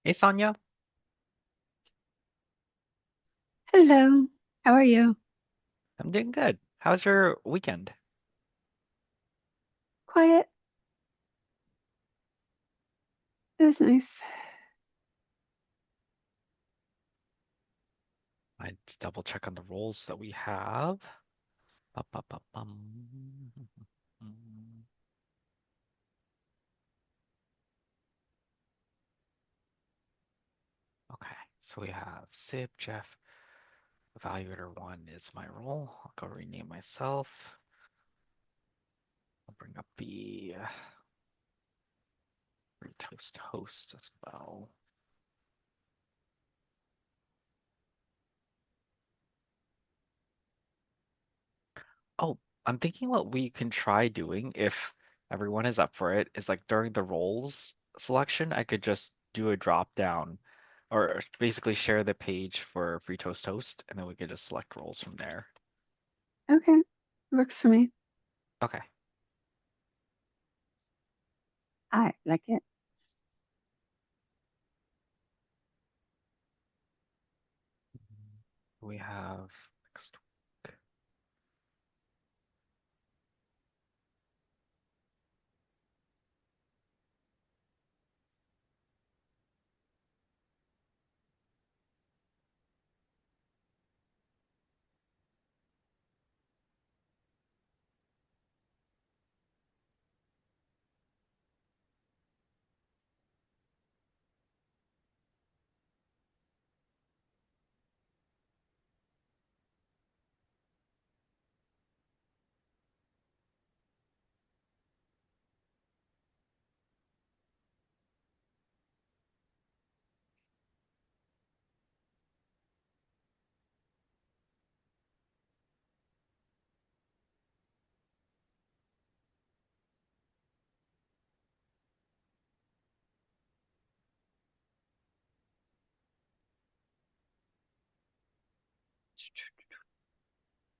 Hey Sonia, Hello, how are you? I'm doing good. How's your weekend? Quiet. It was nice. I double check on the roles that we have. Ba-ba-ba-bum. Okay, so we have Sib, Jeff, Evaluator 1 is my role. I'll go rename myself. I'll bring up the Toast host as well. Oh, I'm thinking what we can try doing if everyone is up for it is like during the roles selection, I could just do a drop down or basically share the page for Free Toast Toast, and then we could just select roles from there. Okay, works for me. Okay. I like it. We have next week.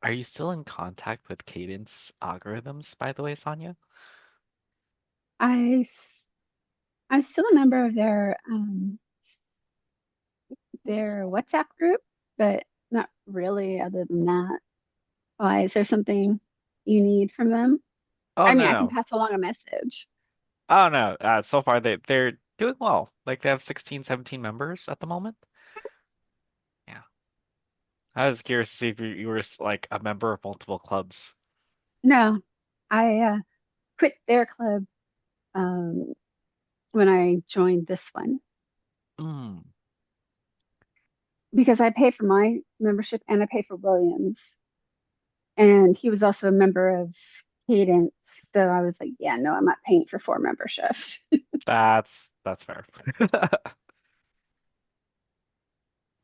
Are you still in contact with Cadence algorithms, by the way, Sonia? I s- I'm still a member of their WhatsApp group, but not really other than that. Why, is there something you need from them? Oh I mean, no I can no. pass along a message. Oh no. So far they're doing well. Like they have 16, 17 members at the moment. Yeah. I was curious to see if you were like a member of multiple clubs. No, I quit their club um, when I joined this one Mm, because I pay for my membership and I pay for Williams. And he was also a member of Cadence. So I was like, yeah, no, I'm not paying for four memberships. that's fair.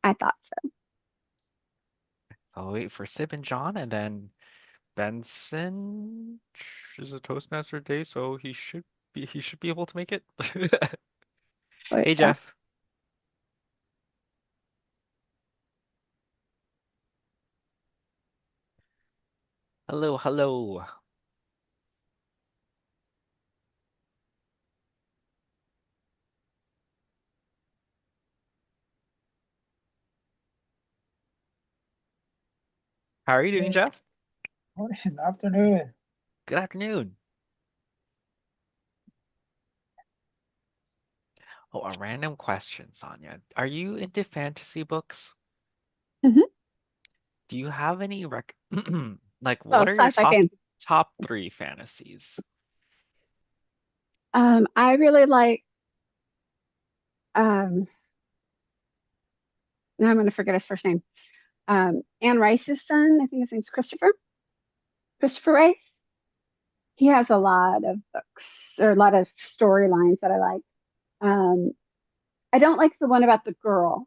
I thought so. I'll wait for Sib and John, and then Benson is a Toastmaster day, so he should be able to make it. But Hey Jeff. Hello, hello. How are you doing, Good Jeff? morning, afternoon. Good afternoon. Oh, a random question, Sonia. Are you into fantasy books? mhm. Do you have any like Oh, what are your sci-fi top fan. top three fantasies? I really like um now I'm gonna forget his first name. Anne Rice's son, I think his name's Christopher. Christopher Rice. He has a lot of books or a lot of storylines that I like. Um, I don't like the one about the girl.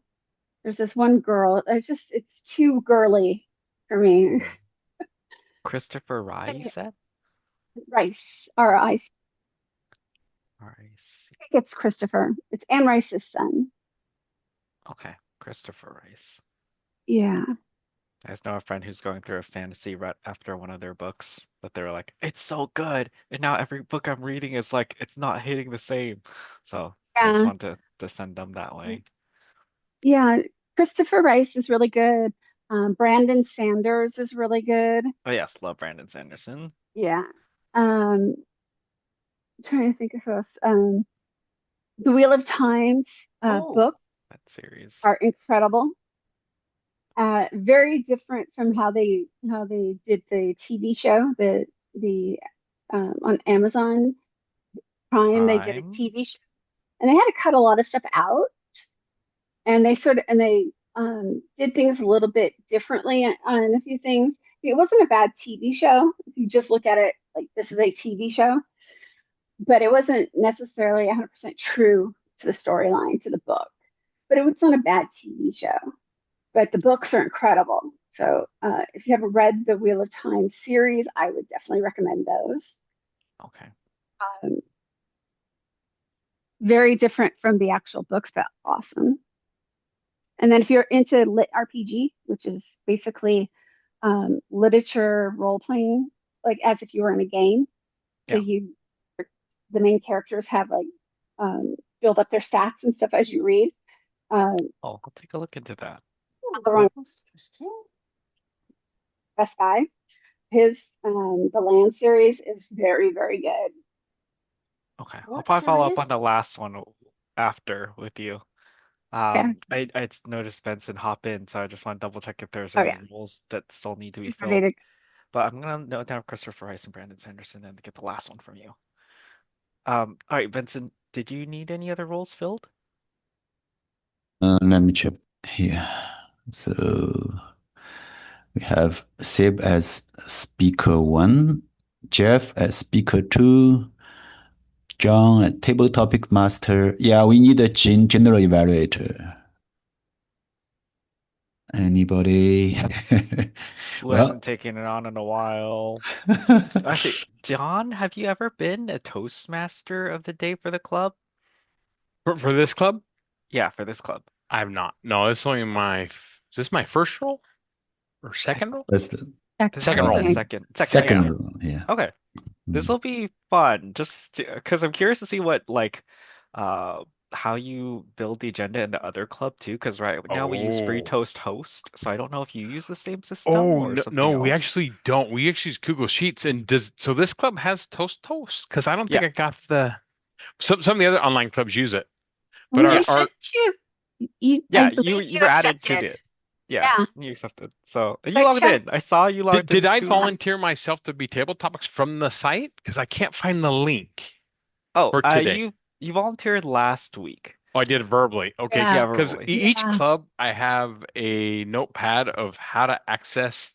There's this one girl. It's too girly for me. Christopher Rye, you said? Rice, R-I-C. R-I-C. I think it's Christopher. It's Anne Rice's son. Okay, Christopher Rice. Yeah. I just know a friend who's going through a fantasy rut after one of their books, but they're like, it's so good, and now every book I'm reading is like, it's not hitting the same. So I just Yeah. want to. to send them that way. Yeah, Christopher Rice is really good. Brandon Sanders is really good. Oh yes, love Brandon Sanderson. Yeah. I'm trying to think of who else. The Wheel of Times Oh, book That series. are incredible. Very different from how they did the TV show. The On Amazon Prime they did a Prime. TV show, and they had to cut a lot of stuff out, and they did things a little bit differently on a few things. It wasn't a bad TV show if you just look at it like this is a TV show, but it wasn't necessarily 100% true to the storyline to the book. But it was not a bad TV show. But the books are incredible. So if you haven't read the Wheel of Time series, I would definitely recommend those. Okay. Um, very different from the actual books, but awesome. And then if you're into lit RPG, which is basically literature role playing, like as if you were in a game. So Yeah. the main characters have like build up their stats and stuff as you read. Um, Oh, I'll take a look into that. the that's interesting. best guy, his the Land series is very, very good. Okay. I'll What probably follow up on series? the last one after with you. Yeah. I noticed Benson hop in, so I just want to double check if there's Oh any yeah. roles that still need to be He's ready filled. to. But I'm gonna note down Christopher Rice and Brandon Sanderson and get the last one from you. All right, Benson, did you need any other roles filled? Let me check here. So we have Seb as speaker one, Jeff as speaker two, John at table topic master. Yeah, we need a general evaluator. Anybody? Who Well, hasn't taken it on in a while? Actually, John, have you ever been a Toastmaster of the day for the club? For this club, Yeah, for this club. I have not. No, this is only is this my first role or I, second role? that's the this Second might be roll. the second, second yeah. rule. Yeah. Okay. This Mm. will be fun. Just because I'm curious to see what like uh how you build the agenda in the other club too, because right now we use Free Oh. Toast Host, so I don't know if you use the same system Oh or no, something no, we else. actually don't. We actually use Google Sheets. And so this club has Toast? Because I don't Yeah, think I got some of the other online clubs use it. But We yes. our sent you. I Yeah, you believe you you were added to accepted. it. Yeah, Yeah, you accepted. So you but logged check. in. I saw you logged did in I too. volunteer myself to be table topics from the site? Because I can't find the link Oh, for today. you volunteered last week. Oh, I did it verbally. Okay, Yeah, Yeah, because verbally. each yeah. club I have a notepad of how to access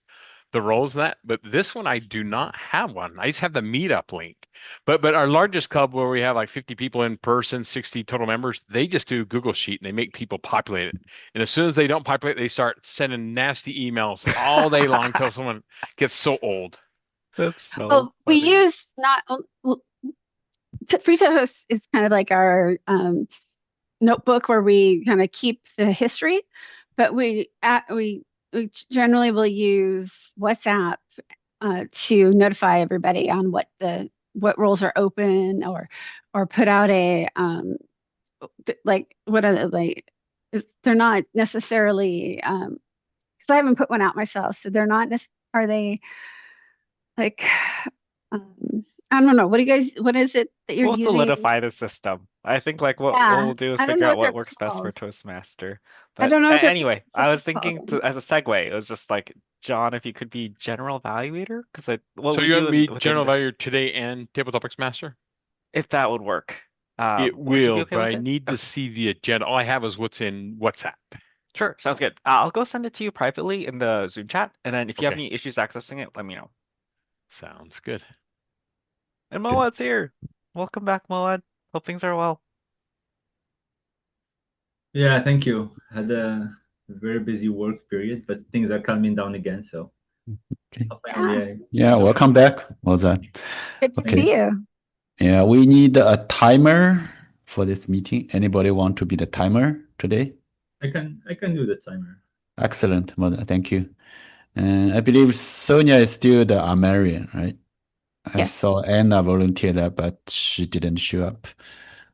the roles in that, but this one I do not have one. I just have the meetup link. But our largest club where we have like 50 people in person, 60 total members, they just do Google Sheet and they make people populate it. And as soon as they don't populate, they start sending nasty emails all day long until someone gets so old. That's so Well, we funny. use not well, Free to Host is kind of like our notebook where we kind of keep the history, but we generally will use WhatsApp to notify everybody on what roles are open or put out a like what are they like they're not necessarily because I haven't put one out myself, so they're not are they like I don't know. What is it that you're We'll using? solidify the system. I think like what Yeah, we'll do is I don't figure know out what what they're works best for called. Toastmaster. I But don't know what their anyway, I was system's called. thinking as a segue, it was just like John, if you could be general evaluator, because what So we you do want me within general this, value today and table topics master? if that would work, It would you be will, okay but with I it? need to Okay, see the agenda. All I have is what's in WhatsApp. sure, sounds good. I'll go send it to you privately in the Zoom chat, and then if you have Okay, any issues accessing it, let me know. sounds good. And Good. Moad's here. Welcome back, Moad. Hope things are well. Yeah, thank you. Had a very busy work period, but things are calming down again. So Okay. finally, Yeah, Yeah, welcome back. What's that? good to thank Okay. see you. you. Yeah, we need a timer for this meeting. Anybody want to be the timer today? I can do the timer. Excellent. Well, thank you. And I believe Sonia is still the Armarian, right? I Yes. saw Anna volunteer that, but she didn't show up.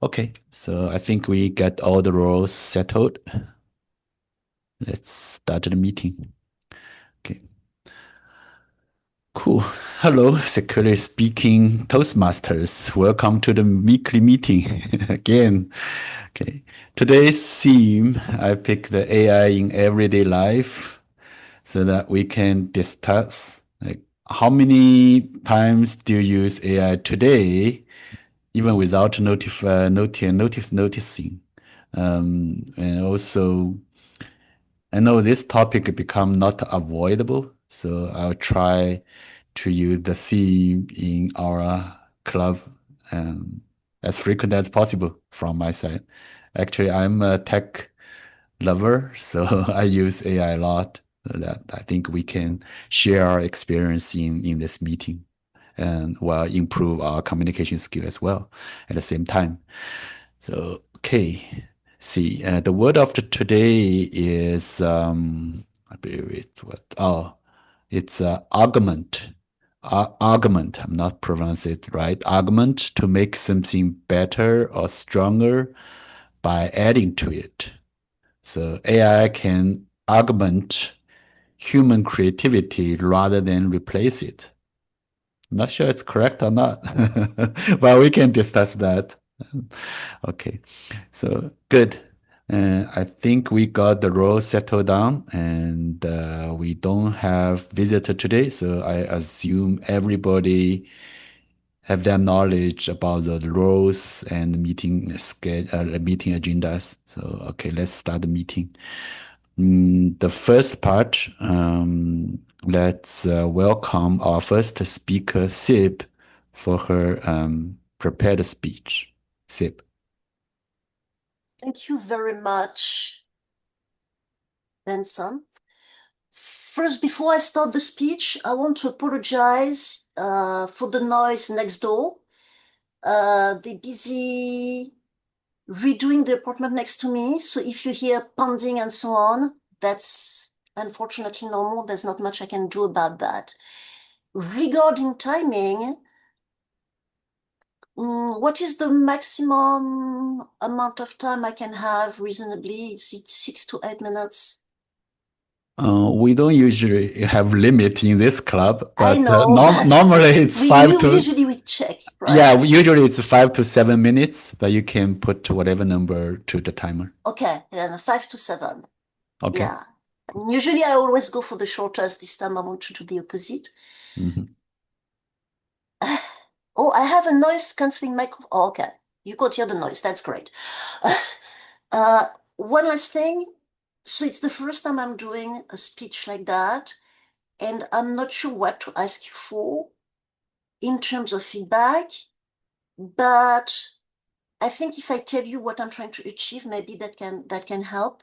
Okay, so I think we got all the roles settled. Let's start the meeting. Okay. Cool. Hello, securely speaking Toastmasters. Welcome to the weekly meeting again. Okay. Today's theme, I picked the AI in everyday life so that we can discuss like how many times do you use AI today, even without noticing. And also, I know this topic become not avoidable, so I'll try to use the theme in our club as frequent as possible from my side. Actually, I'm a tech lover, so I use AI a lot. So that I think we can share our experience in this meeting and while improve our communication skill as well at the same time. So, okay. See, the word of today is I believe it's what? Oh, it's argument. Argument. I'm not pronouncing it right. Argument to make something better or stronger by adding to it. So AI can augment human creativity rather than replace it. I'm not sure it's correct or not, but we can discuss that. Okay, so good. I think we got the role settled down, and we don't have visitor today, so I assume everybody have their knowledge about the roles and meeting agendas. So okay, let's start the meeting. The first part, let's welcome our first speaker, Sib, for her prepared speech. Sib. Thank you very much, Benson. First, before I start the speech, I want to apologize for the noise next door. They're busy redoing the apartment next to me, so if you hear pounding and so on, that's unfortunately normal. There's not much I can do about that. Regarding timing, what is the maximum amount of time I can have reasonably? Is it 6 to 8 minutes? We don't usually have limit in this club, I but know, but normally it's usually we check, right? Yeah, usually it's 5 to 7 minutes, but you can put whatever number to the timer. Okay, then 5 to 7. Okay. Yeah. Usually I always go for the shortest. This time I want to do the opposite. Mhm. Oh, I have a noise cancelling microphone. Oh, okay. You could hear the noise. That's great. One last thing. So it's the first time I'm doing a speech like that, and I'm not sure what to ask you for in terms of feedback, but I think if I tell you what I'm trying to achieve, maybe that can help.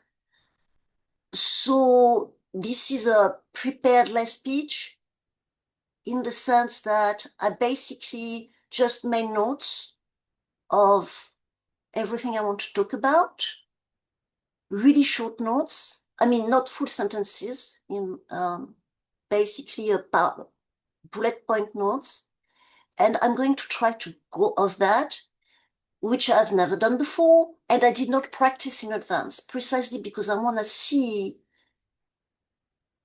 So this is a prepared less speech in the sense that I basically just made notes of everything I want to talk about, really short notes. I mean, not full sentences, in basically about bullet point notes. And I'm going to try to go off that, which I've never done before. And I did not practice in advance, precisely because I want to see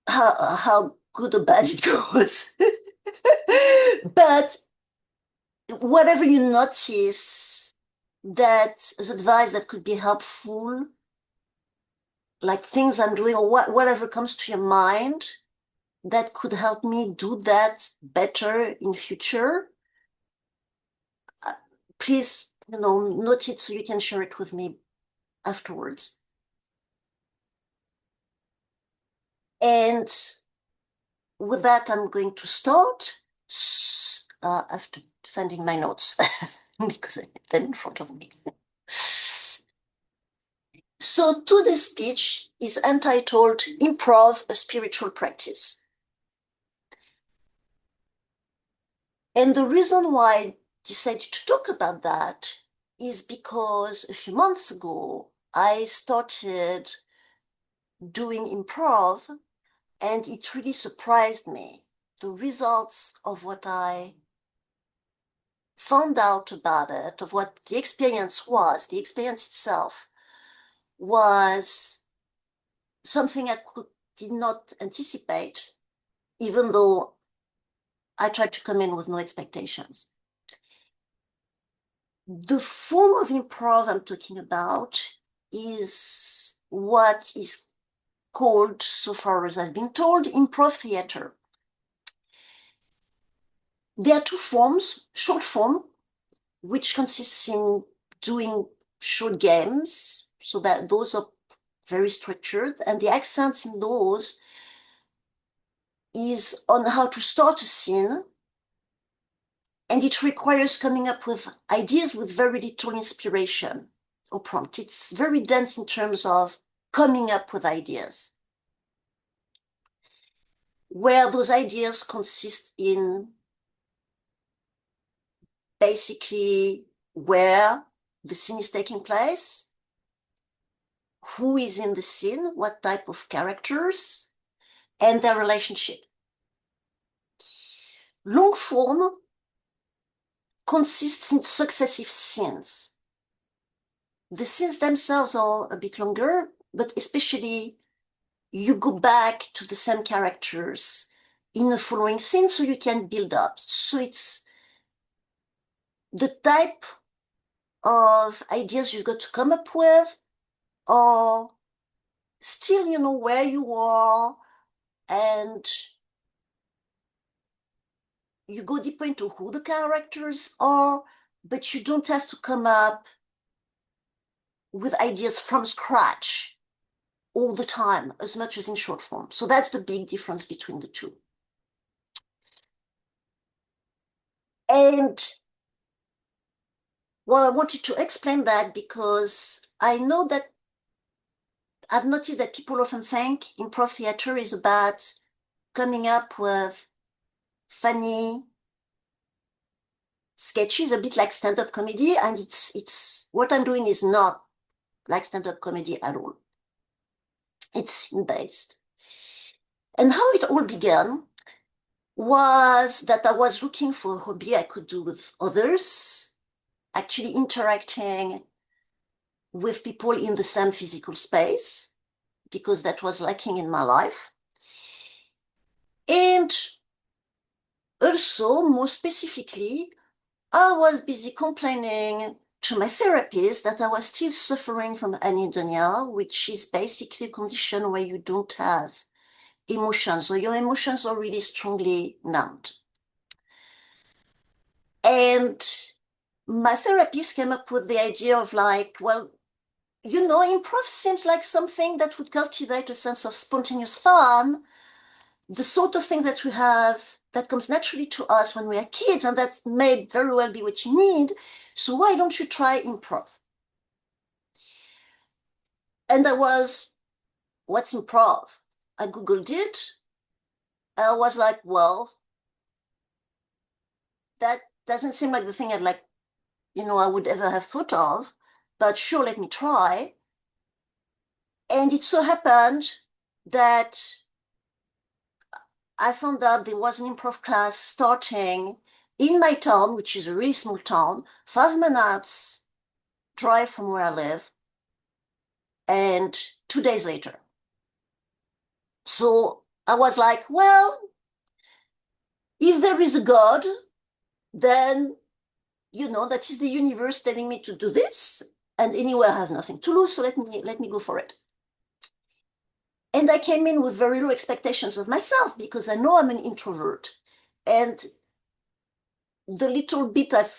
how good or bad it goes. But whatever you notice that is advice that could be helpful, like things I'm doing or whatever comes to your mind that could help me do that better in future, please, note it so you can share it with me afterwards. And with that, I'm going to start after finding my notes because I have them in front of me. So today's speech is entitled Improv, a Spiritual Practice. And the reason why I decided to talk about that is because a few months ago, I started doing improv, and it really surprised me, the results of what I found out about it, of what the experience was, the experience itself was something did not anticipate, even though I tried to come in with no expectations. The form of improv I'm talking about is what is called, so far as I've been told, improv theater. There are two forms: short form, which consists in doing short games, so that those are very structured, and the accent in those is on how to start a scene, and it requires coming up with ideas with very little inspiration or prompt. It's very dense in terms of coming up with ideas, where those ideas consist in basically where the scene is taking place, who is in the scene, what type of characters, and their relationship. Long form consists in successive scenes. The scenes themselves are a bit longer, but especially you go back to the same characters in the following scene so you can build up. So it's the type of ideas you've got to come up with, or still you know where you are, and you go deeper into who the characters are, but you don't have to come up with ideas from scratch all the time as much as in short form. So that's the big difference between the two. And well, I wanted to explain that because I know that I've noticed that people often think improv theater is about coming up with funny sketches, a bit like stand-up comedy, and it's what I'm doing is not like stand-up comedy at all. It's scene-based. And how it all began was that I was looking for a hobby I could do with others, actually interacting with people in the same physical space, because that was lacking in my life. And also, more specifically, I was busy complaining to my therapist that I was still suffering from anhedonia, which is basically a condition where you don't have emotions, or your emotions are really strongly numbed. And my therapist came up with the idea of like, well, you know, improv seems like something that would cultivate a sense of spontaneous fun, the sort of thing that we have that comes naturally to us when we are kids, and that may very well be what you need. So why don't you try improv? And I was, what's improv? I Googled it. I was like, well, that doesn't seem like the thing I'd like, you know, I would ever have thought of, but sure, let me try. And it so happened that I found out there was an improv class starting in my town, which is a really small town, 5 minutes drive from where I live, and 2 days later. So I was like, well, if there is a God, then, you know, that is the universe telling me to do this, and anyway, I have nothing to lose, so let me go for it. And I came in with very low expectations of myself because I know I'm an introvert. And the little bit I've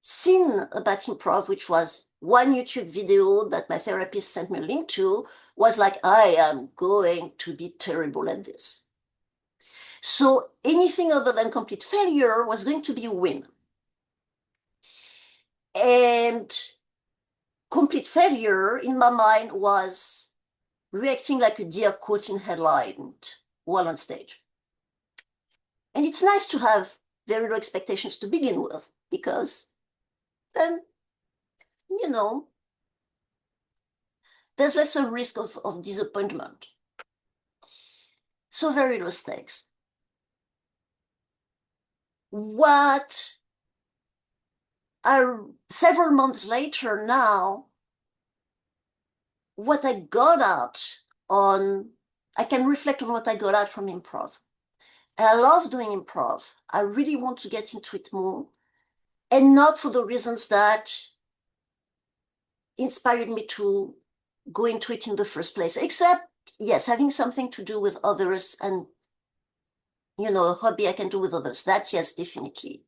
seen about improv, which was one YouTube video that my therapist sent me a link to, was like, I am going to be terrible at this. So anything other than complete failure was going to be a win. And complete failure in my mind was reacting like a deer caught in headlight while on stage. And it's nice to have very low expectations to begin with, because then, you know, there's less a risk of disappointment. So very low stakes. What several months later now, what I got out I can reflect on what I got out from improv. And I love doing improv. I really want to get into it more. And not for the reasons that inspired me to go into it in the first place, except, yes, having something to do with others and, a hobby I can do with others. That, yes, definitely.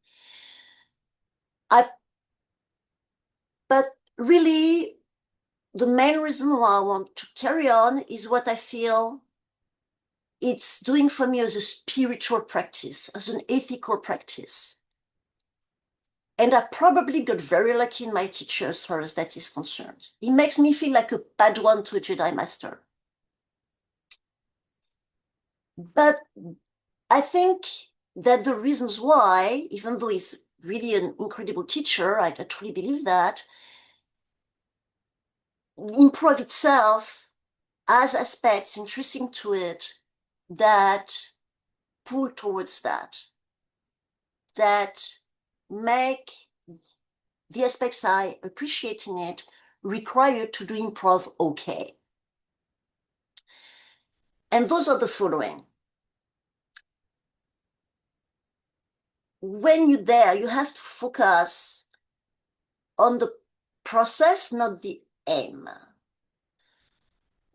But really, the main reason why I want to carry on is what I feel it's doing for me as a spiritual practice, as an ethical practice. And I probably got very lucky in my teacher as far as that is concerned. It makes me feel like a Padawan to a Jedi Master. But I think that the reasons why, even though he's really an incredible teacher, I truly believe that, improv itself has aspects interesting to it that pull towards that make the aspects I appreciate in it require to do improv okay. And those are the following. When you're there, you have to focus on the process, not the aim.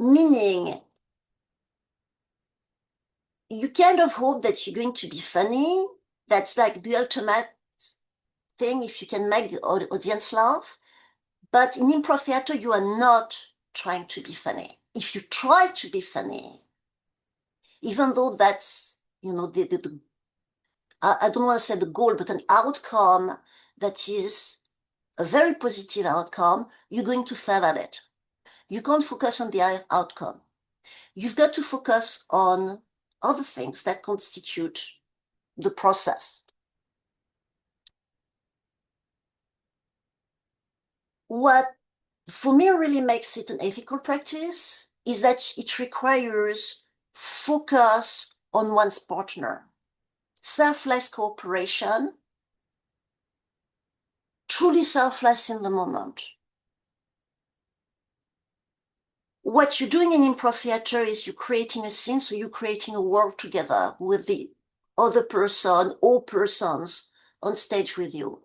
Meaning, you kind of hope that you're going to be funny. That's like the ultimate thing if you can make the audience laugh. But in improv theater, you are not trying to be funny. If you try to be funny, even though that's, I don't want to say the goal, but an outcome that is a very positive outcome, you're going to fail at it. You can't focus on the outcome. You've got to focus on other things that constitute the process. What for me really makes it an ethical practice is that it requires focus on one's partner, selfless cooperation, truly selfless in the moment. What you're doing in improv theater is you're creating a scene, so you're creating a world together with the other person or persons on stage with you.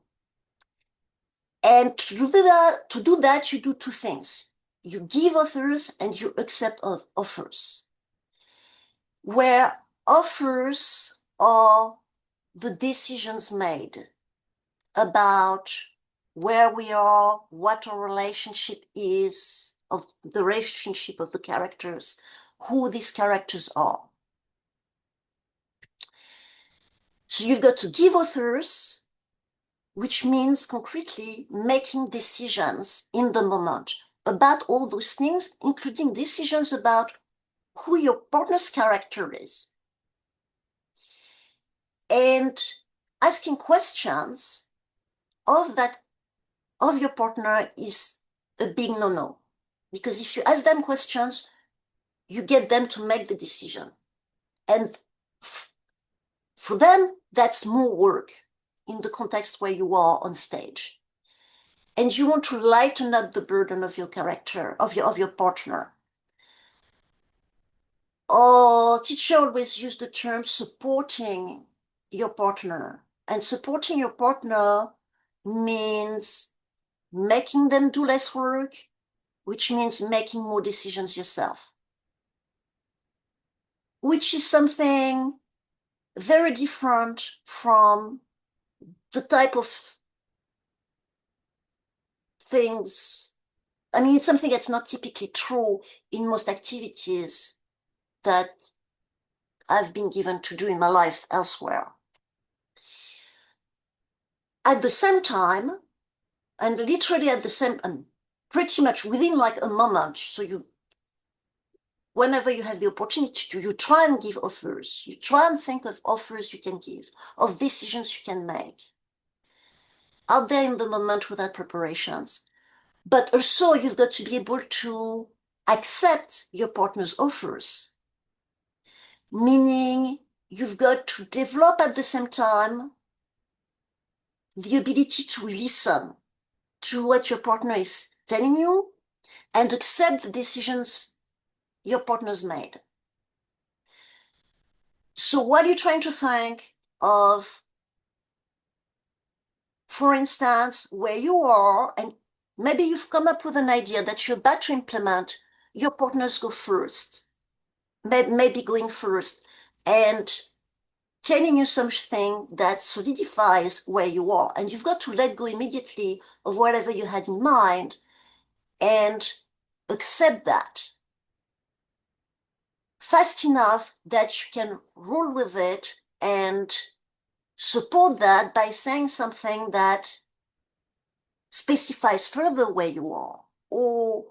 And to do that, you do two things. You give offers and you accept offers. Where offers are the decisions made about where we are, what our relationship is, of the relationship of the characters, who these characters are. So you've got to give offers, which means concretely making decisions in the moment about all those things, including decisions about who your partner's character is. And asking questions of your partner is a big no-no. Because if you ask them questions, you get them to make the decision. And for them, that's more work in the context where you are on stage. And you want to lighten up the burden of your character, of your partner. Our teacher always used the term supporting your partner. And supporting your partner means making them do less work, which means making more decisions yourself, which is something very different from the type of things. I mean, it's something that's not typically true in most activities that I've been given to do in my life elsewhere. At the same time, and literally at the same, and pretty much within like a moment, so whenever you have the opportunity to, you try and give offers. You try and think of offers you can give, of decisions you can make out there in the moment without preparations. But also you've got to be able to accept your partner's offers, meaning you've got to develop at the same time the ability to listen to what your partner is telling you and accept the decisions your partner's made. So what are you trying to think of, for instance, where you are, and maybe you've come up with an idea that you're about to implement, your partners go first, maybe going first, and telling you something that solidifies where you are. And you've got to let go immediately of whatever you had in mind and accept that fast enough that you can roll with it and support that by saying something that specifies further where you are, or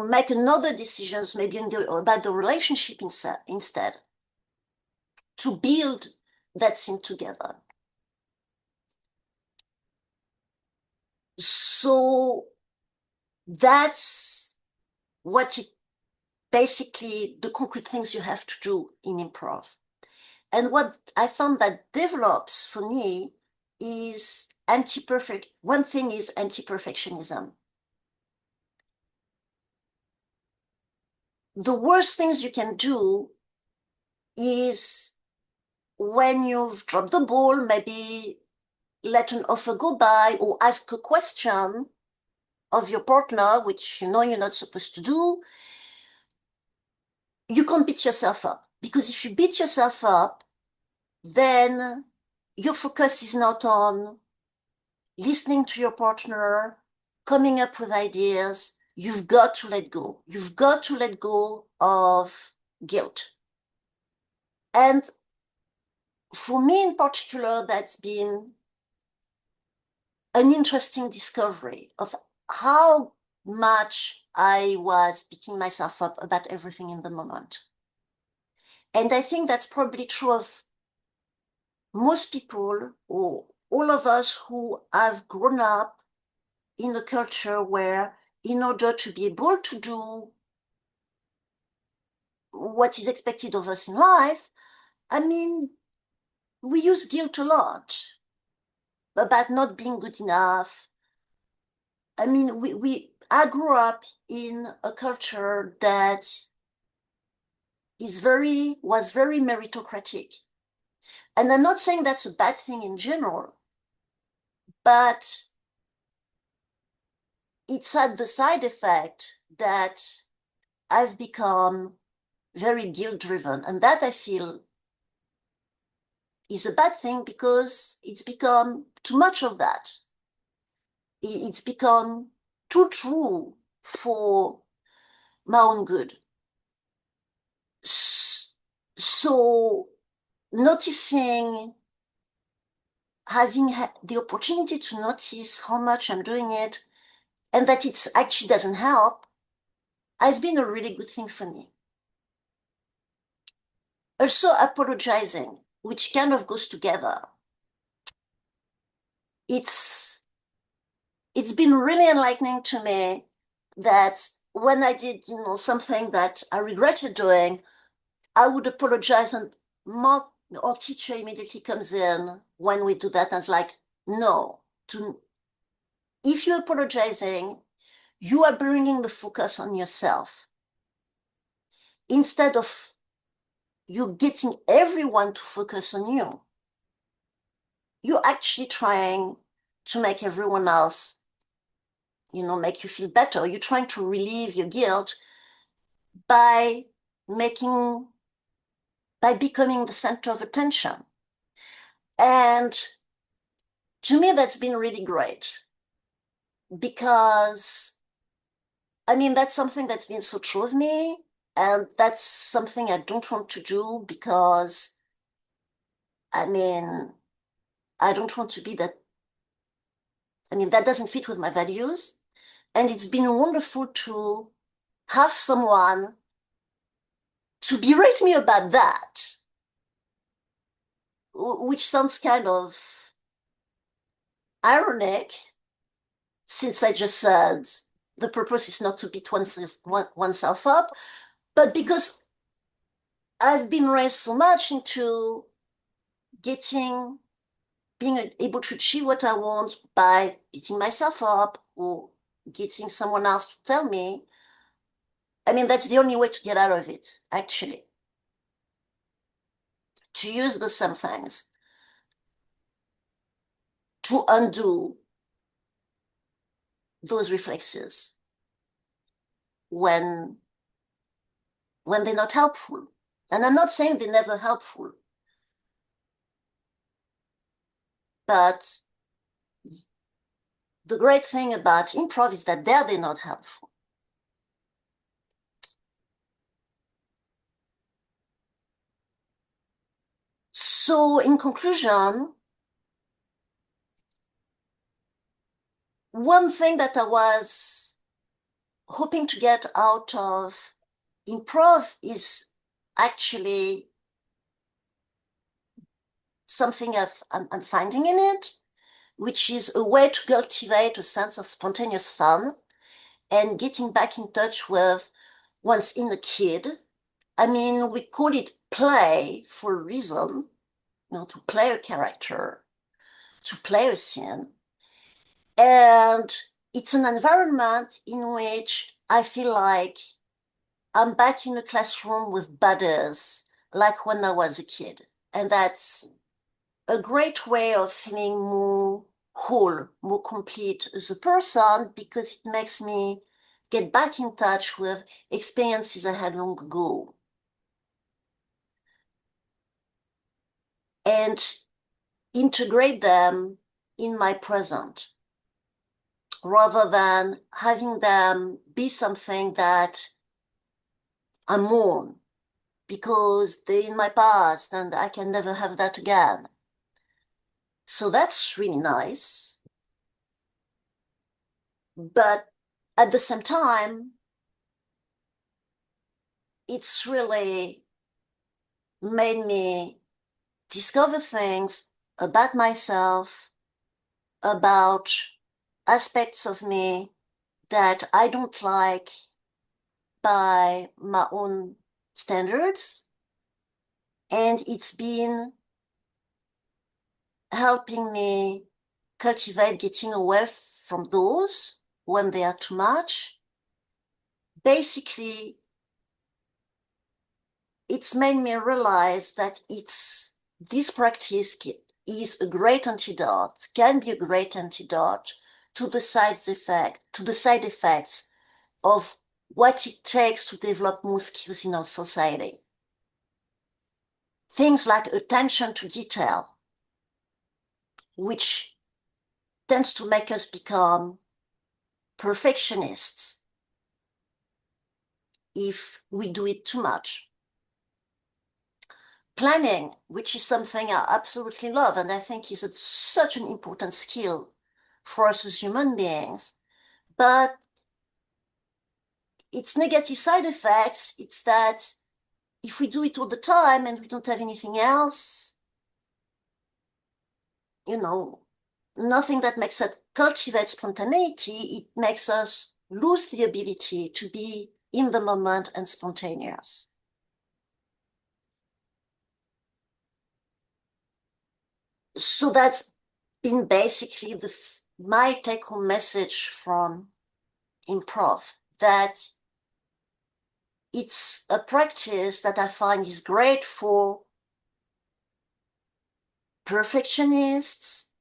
make another decisions maybe about the relationship instead to build that thing together. So that's what it basically the concrete things you have to do in improv. And what I found that develops for me is one thing is anti-perfectionism. The worst things you can do is when you've dropped the ball, maybe let an offer go by or ask a question of your partner, which you know you're not supposed to do, you can't beat yourself up. Because if you beat yourself up, then your focus is not on listening to your partner, coming up with ideas. You've got to let go. You've got to let go of guilt. And for me in particular, that's been an interesting discovery of how much I was beating myself up about everything in the moment. And I think that's probably true of most people, or all of us who have grown up in a culture where, in order to be able to do what is expected of us in life, we use guilt a lot about not being good enough. I grew up in a culture that was very meritocratic. And I'm not saying that's a bad thing in general, but it's had the side effect that I've become very guilt-driven. And that I feel is a bad thing because it's become too much of that. It's become too true for my own good. So noticing, having the opportunity to notice how much I'm doing it and that it actually doesn't help has been a really good thing for me. Also apologizing, which kind of goes together. It's been really enlightening to me that when I did, something that I regretted doing, I would apologize, and our teacher immediately comes in when we do that and is like, no, if you're apologizing, you are bringing the focus on yourself. Instead of you getting everyone to focus on you, you're actually trying to make everyone else, make you feel better. You're trying to relieve your guilt by becoming the center of attention. And to me, that's been really great because, that's something that's been so true of me. And that's something I don't want to do because, I don't want to be that. That doesn't fit with my values. And it's been wonderful to have someone to berate me about that, which sounds kind of ironic, since I just said the purpose is not to beat oneself up, but because I've been raised so much into being able to achieve what I want by beating myself up or getting someone else to tell me. I mean, that's the only way to get out of it, actually. To use the same things, to undo those reflexes when they're not helpful. And I'm not saying they're never helpful, but the great thing about improv is that they're not helpful. So in conclusion, one thing that I was hoping to get out of improv is actually something I'm finding in it, which is a way to cultivate a sense of spontaneous fun and getting back in touch with one's inner kid. I mean, we call it play for a reason, to play a character, to play a scene. And it's an environment in which I feel like I'm back in a classroom with buddies, like when I was a kid. And that's a great way of feeling more whole, more complete as a person, because it makes me get back in touch with experiences I had long ago. And integrate them in my present, rather than having them be something that I mourn because they're in my past and I can never have that again. So that's really nice. But at the same time, it's really made me discover things about myself, about aspects of me that I don't like by my own standards. And it's been helping me cultivate getting away from those when they are too much. Basically, it's made me realize that this practice is a great antidote, can be a great antidote to the side effects of what it takes to develop more skills in our society. Things like attention to detail, which tends to make us become perfectionists if we do it too much. Planning, which is something I absolutely love and I think is such an important skill for us as human beings, but its negative side effects, it's that if we do it all the time and we don't have anything else, nothing that makes us cultivate spontaneity, it makes us lose the ability to be in the moment and spontaneous. So that's been basically my take-home message from improv, that it's a practice that I find is great for perfectionists,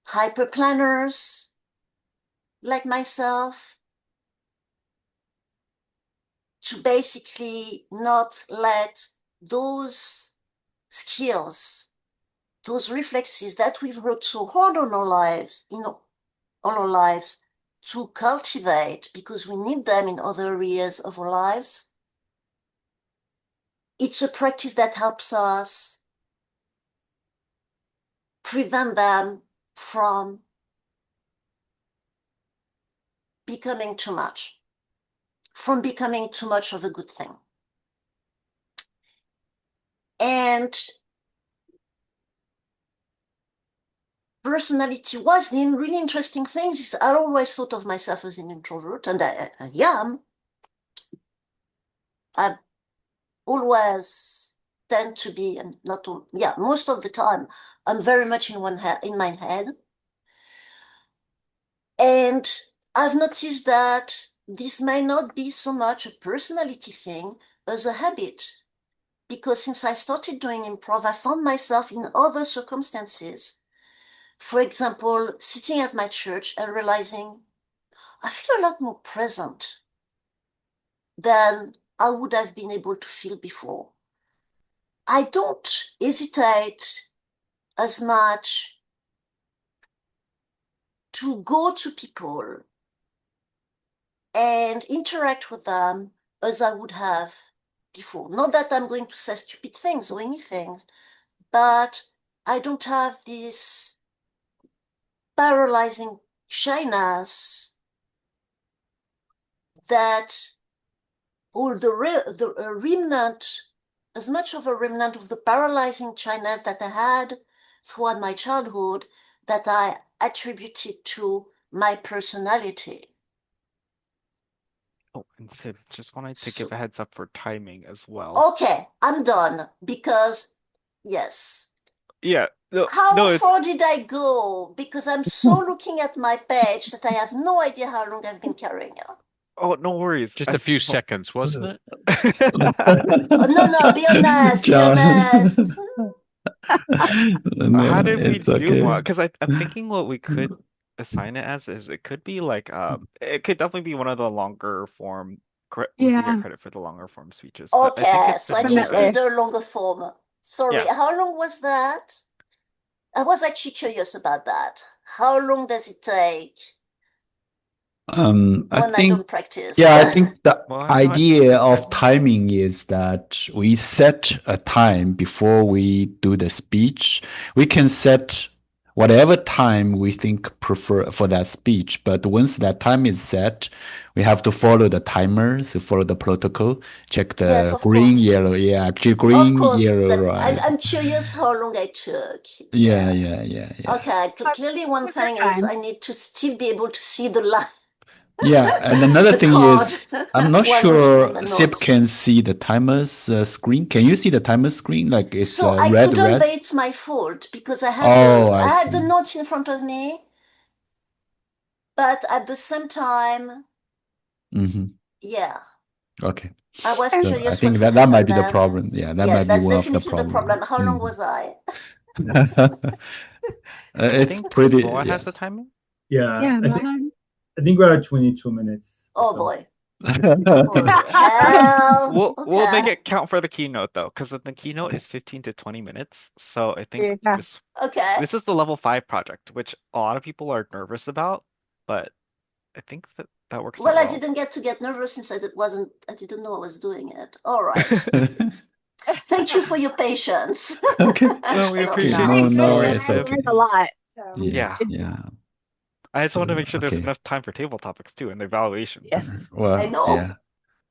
hyperplanners like myself, to basically not let those skills, those reflexes that we've worked so hard on our lives, all our lives, to cultivate because we need them in other areas of our lives. It's a practice that helps us prevent them from becoming too much, from becoming too much of a good thing. And personality-wise, the really interesting things is I always thought of myself as an introvert, and I am. always tend to be, and not all, yeah, most of the time, I'm very much in my head. And I've noticed that this may not be so much a personality thing as a habit. Because since I started doing improv, I found myself in other circumstances. For example, sitting at my church and realizing I feel a lot more present than I would have been able to feel before. I don't hesitate as much to go to people and interact with them as I would have before. Not that I'm going to say stupid things or anything, but I don't have this paralyzing shyness that, or the remnant, as much of a remnant of the paralyzing shyness that I had throughout my childhood, that I attributed to my personality. Oh, and Sib, just wanted to give So, a heads up for timing as well. okay, I'm done because, yes. Yeah, no, How no, it's far did I go? Because I'm so looking at my page that I have no idea how long I've been carrying on. oh, no worries. Just a few seconds, wasn't it? Oh, no, be honest, be John. honest. How No, did we it's do okay. one? Because I'm thinking what we could assign it as is it could be like it could definitely be one of the longer form. We could get Yeah, credit for the longer form speeches, but I think Okay, it's so I been more just than did definitely. a longer form. Sorry, yeah. how long was that? I was actually curious about that. How long does it take I when I think, don't practice? yeah, I think the Well, I know it's idea of 10 minutes. timing is that we set a time before we do the speech. We can set whatever time we think prefer for that speech, but once that time is set, we have to follow the timer, so follow the protocol, check Yes, the of green, course. yellow, yeah, actually Of green, course. yellow, But I'm, right. I'm curious how long I took. Yeah, Yeah. yeah, yeah, yeah. Okay, Took, clearly one took her thing is time. I need to still be able to see the line, Yeah, and another the thing card is, I'm not while looking sure on the Sip notes. can see the timer's screen. Can you see the timer screen? Like it's So I red, couldn't, but red? it's my fault because Oh, I I had the see. notes in front of me, but at the same time, Hmm. yeah, Okay. I was And So I curious what think would that might happen be the then. problem. Yeah, that Yes, might be that's one of the definitely the problem. problem. How long was I? So I It's think pretty, Moa yeah. has the timing. Yeah, yeah, I think we're at 22 minutes or Oh so. boy. Holy hell. We'll make Okay. it count for the keynote though, because the keynote is 15 to 20 minutes. So I think yeah. Okay. this is the level 5 project, which a lot of people are nervous about, but I think that that works out Well, I well. didn't get nervous since I didn't know I was doing it. All right. Thank you for your patience. Okay. I No, we cannot Okay. appreciate now. the No, no, story, And it's I Sib. okay. learned a lot. So Yeah, Yeah, good job. yeah. I just want to So, make sure there's okay. enough time for table topics too and the evaluations. Yes. I Well, know. yeah.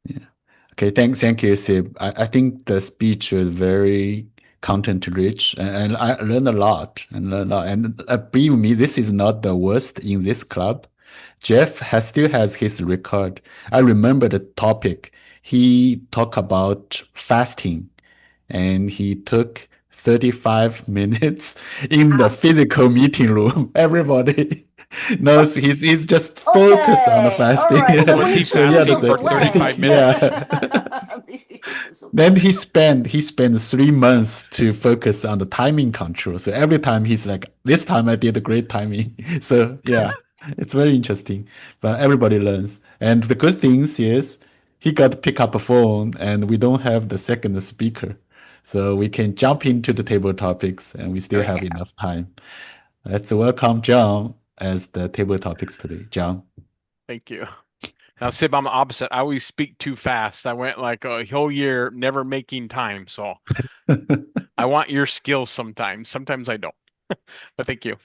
Yeah. Okay, thank you, Sib. I think the speech was very content rich, and I learned a lot and learned a lot. And believe me, this is not the worst in this club. Jeff still has his record. I remember the topic. He talked about fasting, and he took 35 minutes in the physical meeting room. Everybody knows he's just focused on the Okay. All fasting. right. So I'm Was only he two Yeah, thirds fasting of the for way. 35 yeah. minutes? I'm really 2/3 of the Then way. he spent 3 months to focus on the timing control. So every time he's like, this time I did a great timing. So yeah, it's very interesting. But everybody learns. And the good things is he got to pick up a phone and we don't have the second speaker. So we can jump into the table topics and we still There we have go. enough time. Let's welcome John as the table topics today. John. Thank you. Now, Sib, I'm the opposite. I always speak too fast. I went like a whole year never making time. So I want your skills sometimes. Sometimes I don't. But thank you.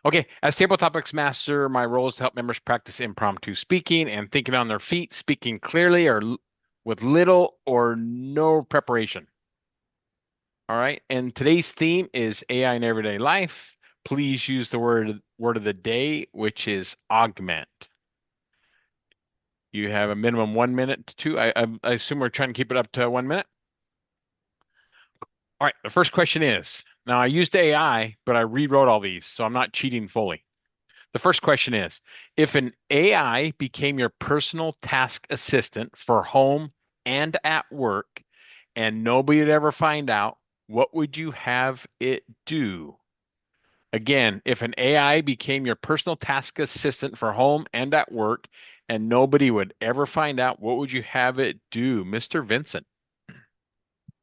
Okay, as table topics master, my role is to help members practice impromptu speaking and thinking on their feet, speaking clearly or with little or no preparation. All right, and today's theme is AI in everyday life. Please use the word of the day, which is augment. You have a minimum 1 minute to two. I assume we're trying to keep it up to 1 minute. All right, the first question is, now I used AI, but I rewrote all these, so I'm not cheating fully. The first question is, if an AI became your personal task assistant for home and at work, and nobody would ever find out, what would you have it do? Again, if an AI became your personal task assistant for home and at work, and nobody would ever find out, what would you have it do, Mr. Vincent?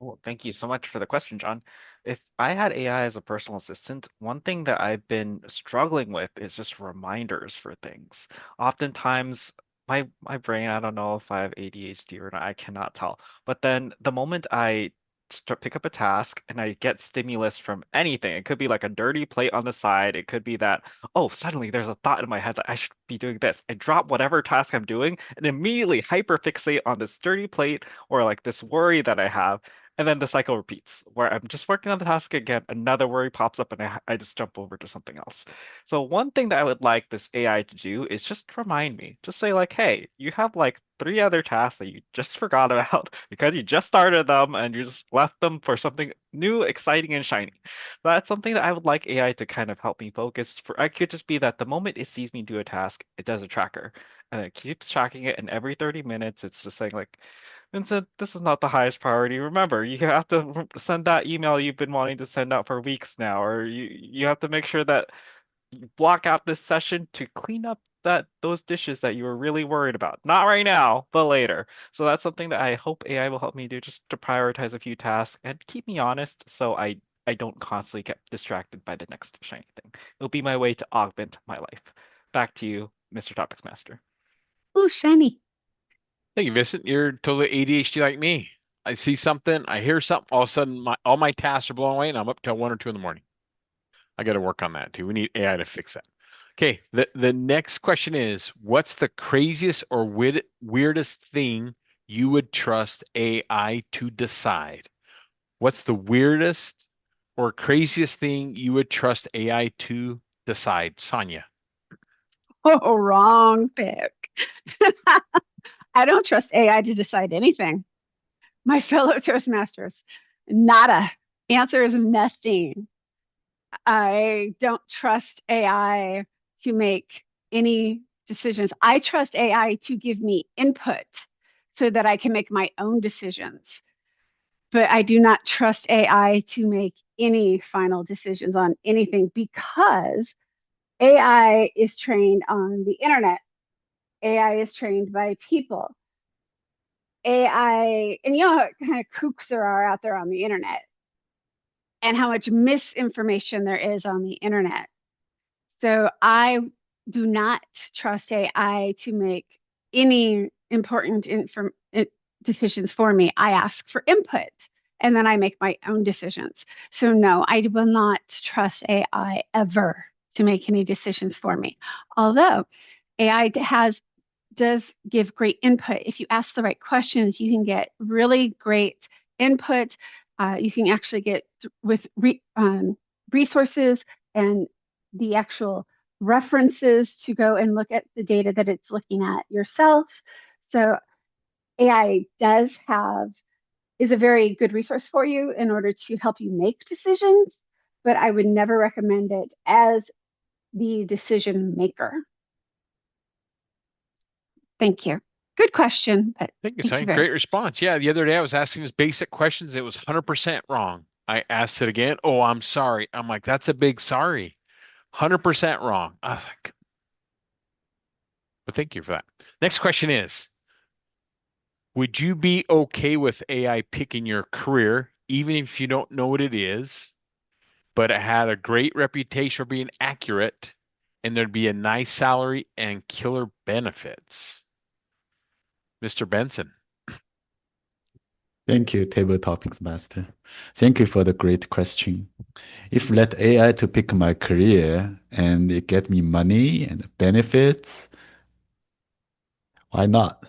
Well, thank you so much for the question, John. If I had AI as a personal assistant, one thing that I've been struggling with is just reminders for things. Oftentimes, my brain, I don't know if I have ADHD or not, I cannot tell. But then the moment I start pick up a task and I get stimulus from anything, it could be like a dirty plate on the side, it could be that, oh, suddenly there's a thought in my head that I should be doing this. I drop whatever task I'm doing and immediately hyperfixate on this dirty plate or like this worry that I have. And then the cycle repeats where I'm just working on the task again, another worry pops up and I just jump over to something else. So one thing that I would like this AI to do is just remind me, just say like, hey, you have like three other tasks that you just forgot about because you just started them and you just left them for something new, exciting, and shiny. That's something that I would like AI to kind of help me focus for. I could just be that the moment it sees me do a task, it does a tracker and it keeps tracking it, and every 30 minutes it's just saying like, Vincent, this is not the highest priority. Remember, you have to send that email you've been wanting to send out for weeks now, or you have to make sure that you block out this session to clean up those dishes that you were really worried about. Not right now, but later. So that's something that I hope AI will help me do, just to prioritize a few tasks and keep me honest so I don't constantly get distracted by the next shiny thing. It'll be my way to augment my life. Back to you, Mr. Topics Master. Ooh, shiny. Thank you, Vincent. You're totally ADHD like me. I see something, I hear something, all of a sudden all my tasks are blown away and I'm up till 1 or 2 in the morning. I got to work on that too. We need AI to fix that. Okay, the next question is, what's the craziest or weirdest thing you would trust AI to decide? What's the weirdest or craziest thing you would trust AI to decide? Sonia. Oh, wrong pick. I don't trust AI to decide anything. My fellow Toastmasters, nada. Answer is nothing. I don't trust AI to make any decisions. I trust AI to give me input so that I can make my own decisions. But I do not trust AI to make any final decisions on anything because AI is trained on the internet. AI is trained by people. AI, and you know what kind of kooks there are out there on the internet and how much misinformation there is on the internet. So I do not trust AI to make any important decisions for me. I ask for input and then I make my own decisions. So no, I will not trust AI ever to make any decisions for me. Although AI does give great input. If you ask the right questions, you can get really great input. You can actually get with resources and the actual references to go and look at the data that it's looking at yourself. So AI is a very good resource for you in order to help you make decisions, but I would never recommend it as the decision maker. Thank you. Good question, but Thank you, thank you Sonia. very Great response. Yeah, the other day I was asking this basic questions. It was 100% wrong. I asked it again. Oh, I'm sorry. I'm like, that's a big sorry. 100% wrong. I was like, but thank you for that. Next question is, would you be okay with AI picking your career, even if you don't know what it is, but it had a great reputation for being accurate and there'd be a nice salary and killer benefits? Mr. Benson. Thank you, Table Topics Master. Thank you for the great question. If let AI to pick my career and it get me money and benefits, why not?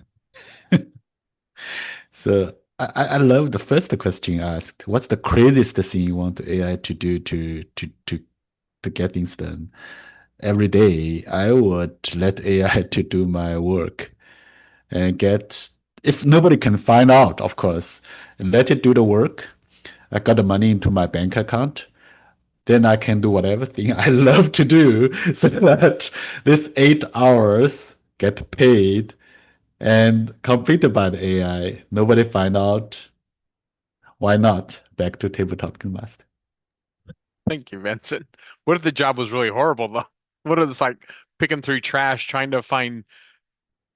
So I love the first question you asked. What's the craziest thing you want AI to do to get things done? Every day, I would let AI to do my work and get, if nobody can find out, of course, let it do the work. I got the money into my bank account, then I can do whatever thing I love to do so that this 8 hours get paid and completed by the AI. Nobody find out. Why not? Back to tabletop game master. Thank you, Vincent. What if the job was really horrible though? What if it's like picking through trash, trying to find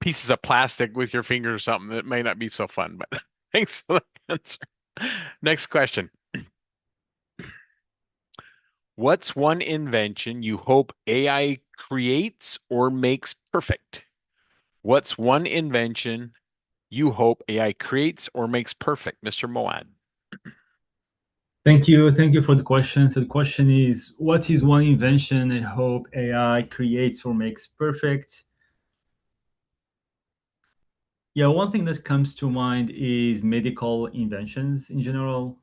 pieces of plastic with your finger or something that may not be so fun, but thanks for the answer. Next question. What's one invention you hope AI creates or makes perfect? What's one invention you hope AI creates or makes perfect, Mr. Moad? Thank you. Thank you for the question. So the question is, what is one invention I hope AI creates or makes perfect? Yeah, one thing that comes to mind is medical inventions in general.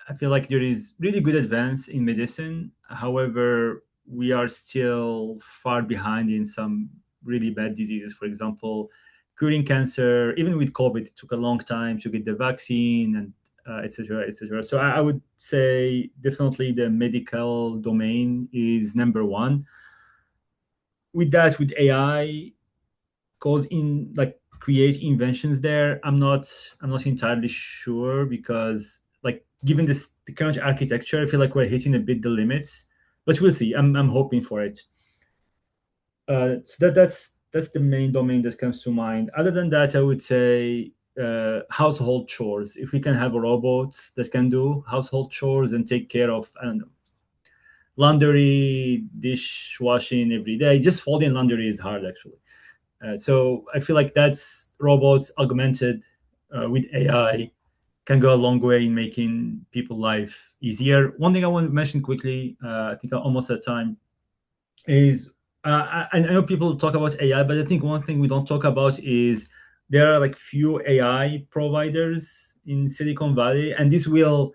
I feel like there is really good advance in medicine. However, we are still far behind in some really bad diseases. For example, curing cancer, even with COVID, it took a long time to get the vaccine and et cetera, et cetera. So I would say definitely the medical domain is number one. With that, with AI, goes in like create inventions there. I'm not entirely sure because like given this the current architecture, I feel like we're hitting a bit the limits, but we'll see. I'm hoping for it. So that's the main domain that comes to mind. Other than that, I would say household chores. If we can have robots that can do household chores and take care of, I don't know, laundry, dishwashing every day. Just folding laundry is hard actually. So I feel like that's robots augmented with AI can go a long way in making people life easier. One thing I want to mention quickly, I think I'm almost at time, is I know people talk about AI, but I think one thing we don't talk about is there are like few AI providers in Silicon Valley, and this will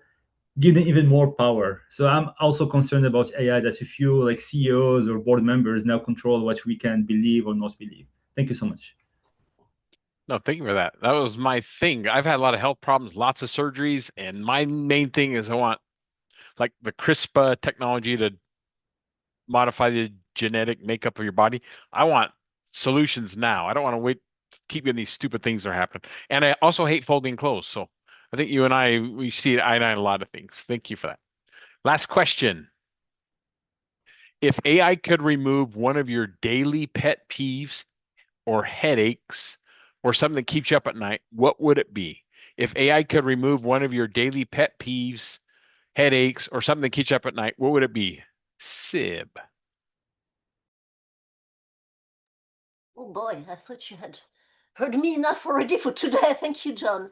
give them even more power. So I'm also concerned about AI that a few like CEOs or board members now control what we can believe or not believe. Thank you so much. No, thank you for that. That was my thing. I've had a lot of health problems, lots of surgeries, and my main thing is I want like the CRISPR technology to modify the genetic makeup of your body. I want solutions now. I don't want to wait, keep getting these stupid things that are happening. And I also hate folding clothes. So I think you and I, we see eye to eye on a lot of things. Thank you for that. Last question. If AI could remove one of your daily pet peeves or headaches or something that keeps you up at night, what would it be? If AI could remove one of your daily pet peeves, headaches, or something that keeps you up at night, what would it be? Sib. Oh boy, I thought you had heard me enough already for today. Thank you, John.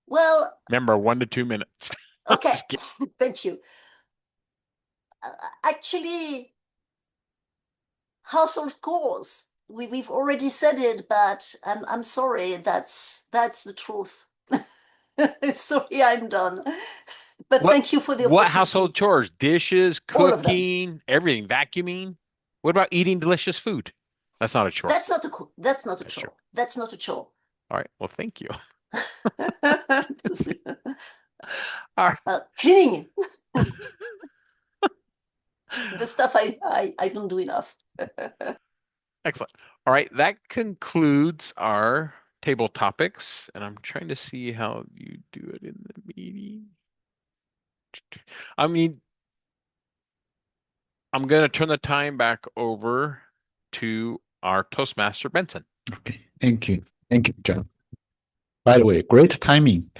Well, Remember, 1 to 2 minutes. okay, Just kidding. thank you. Actually, household chores. We've already said it, but I'm sorry. That's the truth. Sorry, I'm done. But What thank you for the what opportunity. household chores? Dishes, All of them. cooking, everything, vacuuming. What about eating delicious food? That's not a chore. That's not a That's true. chore. That's not a chore. All right. Well, thank you. All right. Cleaning, the stuff I don't do enough. Excellent. All right. That concludes our table topics, and I'm trying to see how you do it in the meeting. I mean, I'm going to turn the time back over to our Toastmaster Benson. Okay. Thank you. Thank you, John. By the way, great timing.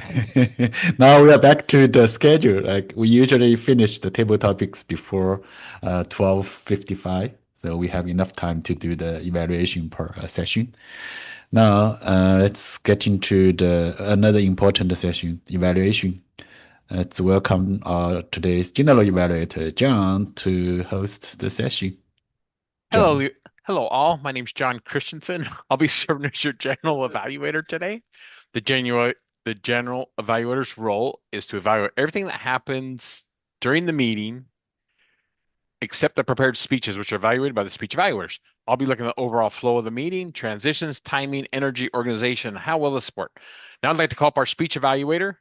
Now we are back to the schedule. Like we usually finish the table topics before 12:55, so we have enough time to do the evaluation per session. Now let's get into the another important session, evaluation. Let's welcome today's general evaluator, John, to host the session. Hello, John. hello all. My name's John Christensen. I'll be serving as your general evaluator today. The general evaluator's role is to evaluate everything that happens during the meeting, except the prepared speeches, which are evaluated by the speech evaluators. I'll be looking at the overall flow of the meeting, transitions, timing, energy, organization, how well the support. Now I'd like to call up our speech evaluator,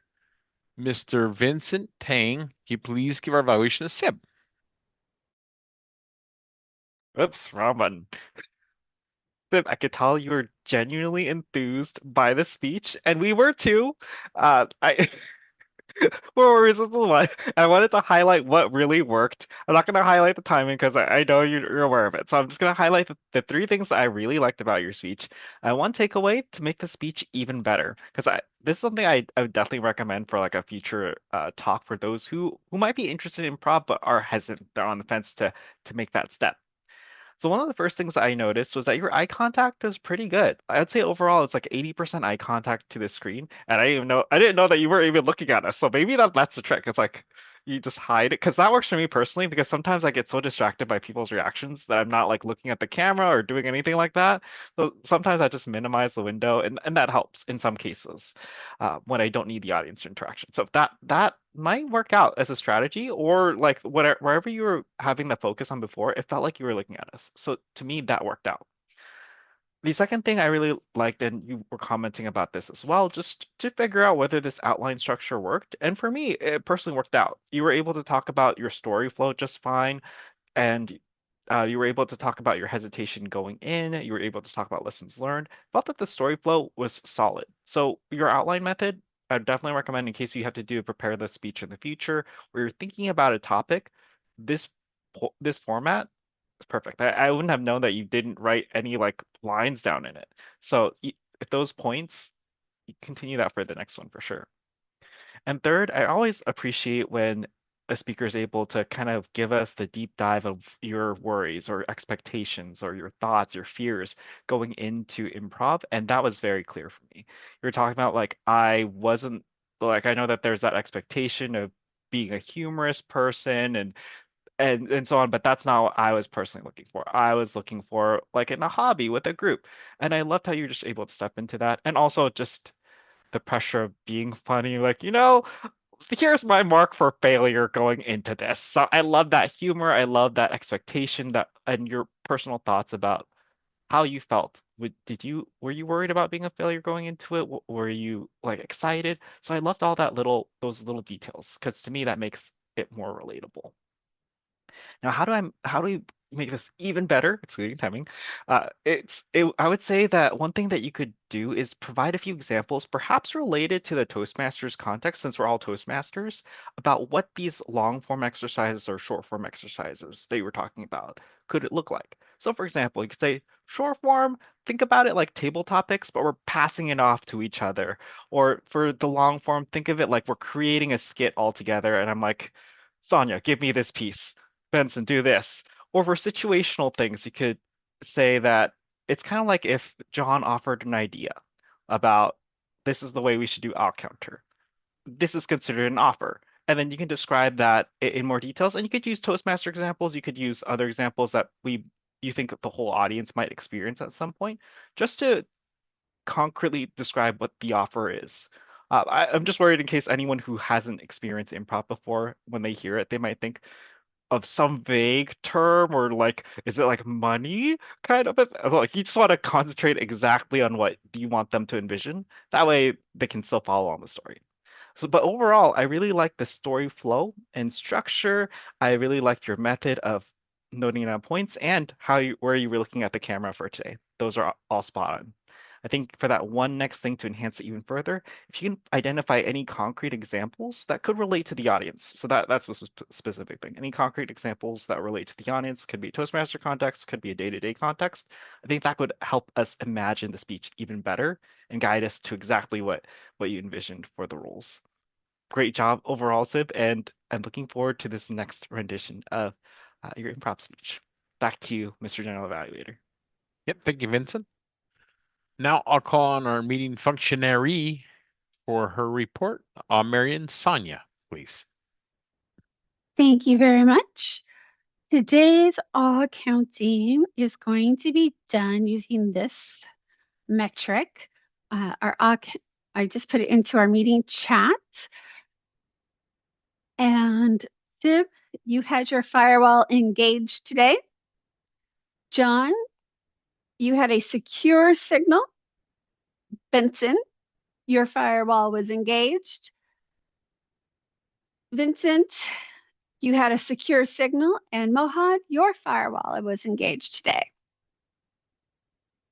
Mr. Vincent Tang, can you please give our evaluation to Sib? Oops, wrong button. Sib, I could tell you were genuinely enthused by the speech, and we were too. I for reasons why I wanted to highlight what really worked. I'm not going to highlight the timing because I know you're aware of it. So I'm just going to highlight the three things that I really liked about your speech. One takeaway to make the speech even better, because this is something I would definitely recommend for like a future talk for those who might be interested in improv but are hesitant, they're on the fence to make that step. So one of the first things I noticed was that your eye contact was pretty good. I'd say overall it's like 80% eye contact to the screen, and I didn't know that you weren't even looking at us. So maybe that's the trick. It's like you just hide it because that works for me personally because sometimes I get so distracted by people's reactions that I'm not like looking at the camera or doing anything like that. So sometimes I just minimize the window, and that helps in some cases when I don't need the audience interaction. So that might work out as a strategy, or like whatever wherever you were having the focus on before, it felt like you were looking at us. So to me, that worked out. The second thing I really liked, and you were commenting about this as well, just to figure out whether this outline structure worked. And for me, it personally worked out. You were able to talk about your story flow just fine, and you were able to talk about your hesitation going in. You were able to talk about lessons learned. Felt that the story flow was solid. So your outline method, I definitely recommend in case you have to do prepare the speech in the future, where you're thinking about a topic. This this format is perfect. I wouldn't have known that you didn't write any like lines down in it. So if those points, you continue that for the next one for sure. And third, I always appreciate when a speaker is able to kind of give us the deep dive of your worries or expectations or your thoughts, your fears going into improv. And that was very clear for me. You were talking about like, I wasn't like, I know that there's that expectation of being a humorous person and so on, but that's not what I was personally looking for. I was looking for like in a hobby with a group. And I loved how you were just able to step into that. And also just the pressure of being funny, like, here's my mark for failure going into this. So I love that humor. I love that expectation that and your personal thoughts about how you felt. Were you worried about being a failure going into it? Were you like excited? So I loved all those little details because to me that makes it more relatable. Now, how do we make this even better, excluding timing? I would say that one thing that you could do is provide a few examples, perhaps related to the Toastmasters context, since we're all Toastmasters, about what these long form exercises or short form exercises that you were talking about could it look like. So, for example, you could say short form, think about it like table topics, but we're passing it off to each other. Or for the long form, think of it like we're creating a skit all together, and I'm like, Sonia, give me this piece. Benson, do this. Or for situational things, you could say that it's kind of like if John offered an idea about this is the way we should do our counter. This is considered an offer. And then you can describe that in more details. And you could use Toastmaster examples. You could use other examples that you think the whole audience might experience at some point, just to concretely describe what the offer is. I'm just worried in case anyone who hasn't experienced improv before, when they hear it, they might think, of some vague term or like is it like money kind of like you just want to concentrate exactly on what do you want them to envision that way they can still follow on the story. So but overall I really like the story flow and structure. I really liked your method of noting down points and where you were looking at the camera for today. Those are all spot on. I think for that one next thing to enhance it even further, if you can identify any concrete examples that could relate to the audience. So that's a specific thing. Any concrete examples that relate to the audience could be Toastmaster context, could be a day-to-day context. I think that would help us imagine the speech even better and guide us to exactly what you envisioned for the roles. Great job overall, Sib, and I'm looking forward to this next rendition of your improv speech. Back to you, Mr. General Evaluator. Yep, thank you, Vincent. Now I'll call on our meeting functionary for her report. Marion Sonia, please. Thank you very much. Today's all counting is going to be done using this metric. I just put it into our meeting chat. And Sib, you had your firewall engaged today. John, you had a secure signal. Benson, your firewall was engaged. Vincent, you had a secure signal, and Mohad, your firewall was engaged today.